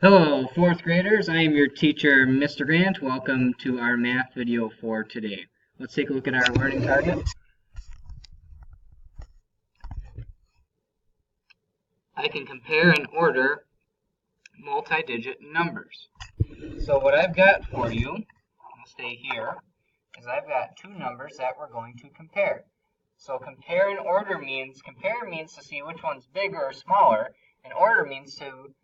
Hello, fourth graders. I am your teacher, Mr. Grant. Welcome to our math video for today. Let's take a look at our learning target. I can compare and order multi-digit numbers. So what I've got for you, I'll stay here, is I've got two numbers that we're going to compare. So compare and order means to see which one's bigger or smaller, and order means to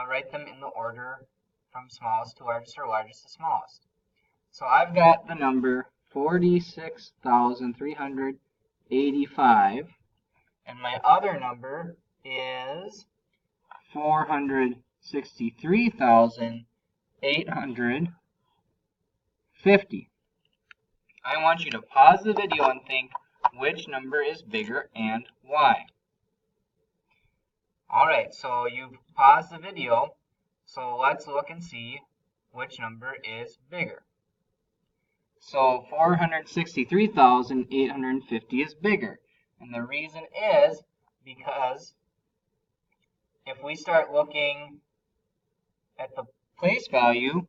write them in the order from smallest to largest or largest to smallest. So I've got the number 46,385, and my other number is 463,850. I want you to pause the video and think which number is bigger and why. Alright, so you've paused the video, so let's look and see which number is bigger. So 463,850 is bigger. And the reason is because if we start looking at the place value,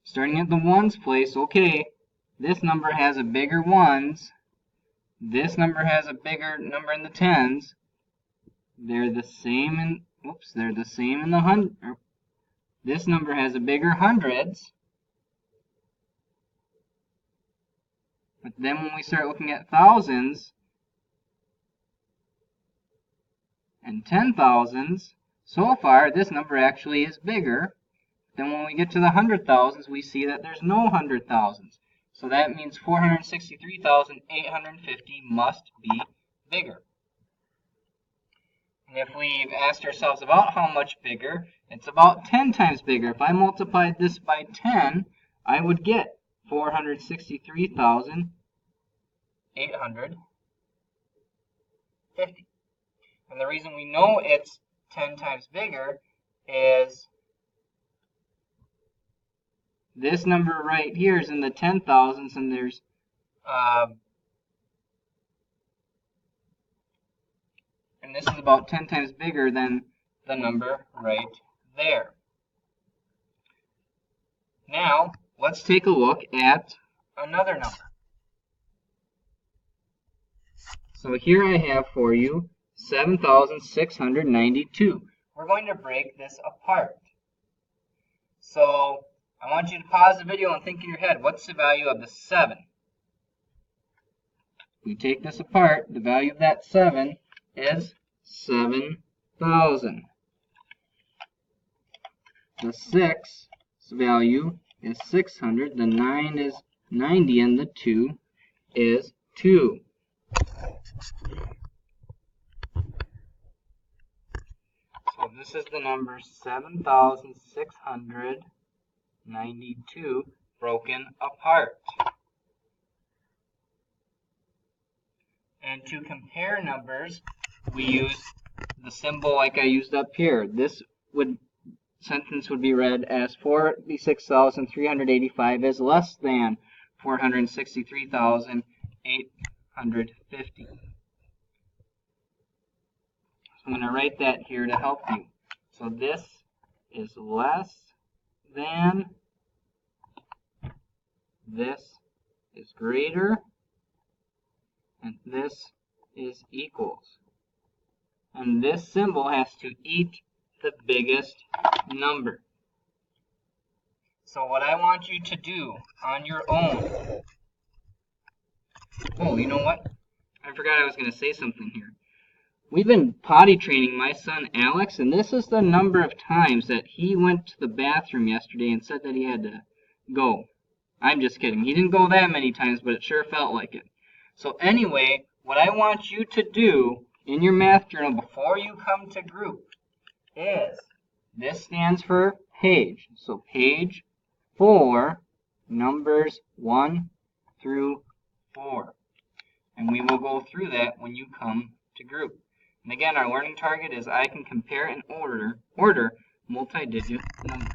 starting at the ones place, okay, this number has a bigger ones, this number has a bigger number in the tens, they're the same in the hundred. This number has a bigger hundreds. But then when we start looking at thousands and 10,000s, so far this number actually is bigger. Then when we get to the 100,000s, we see that there's no 100,000s. So that means 463,850 must be bigger. And if we've asked ourselves about how much bigger, it's about 10 times bigger. If I multiplied this by 10, I would get 463,850. And the reason we know it's 10 times bigger is this number right here is in the 10,000s, and there's and this is about 10 times bigger than the number right there. Now, let's take a look at another number. So here I have for you 7,692. We're going to break this apart. So I want you to pause the video and think in your head, what's the value of the 7? We take this apart, the value of that 7 is 7,000. The 6's value is 600, the 9 is 90, and the 2 is 2. So this is the number 7,692 broken apart. And to compare numbers, we use the symbol like I used up here. This sentence would be read as 46,385 is less than 463,850. So I'm going to write that here to help you. So this is less than, this is greater, and this is equals. And this symbol has to eat the biggest number. So what I want you to do on your own. Oh, you know what? I forgot I was going to say something here. We've been potty training my son Alex, and this is the number of times that he went to the bathroom yesterday and said that he had to go. I'm just kidding. He didn't go that many times, but it sure felt like it. So anyway, what I want you to do in your math journal before you come to group is, this stands for page. So page 4, numbers 1 through 4. And we will go through that when you come to group. And again, our learning target is I can compare and order multi-digit numbers.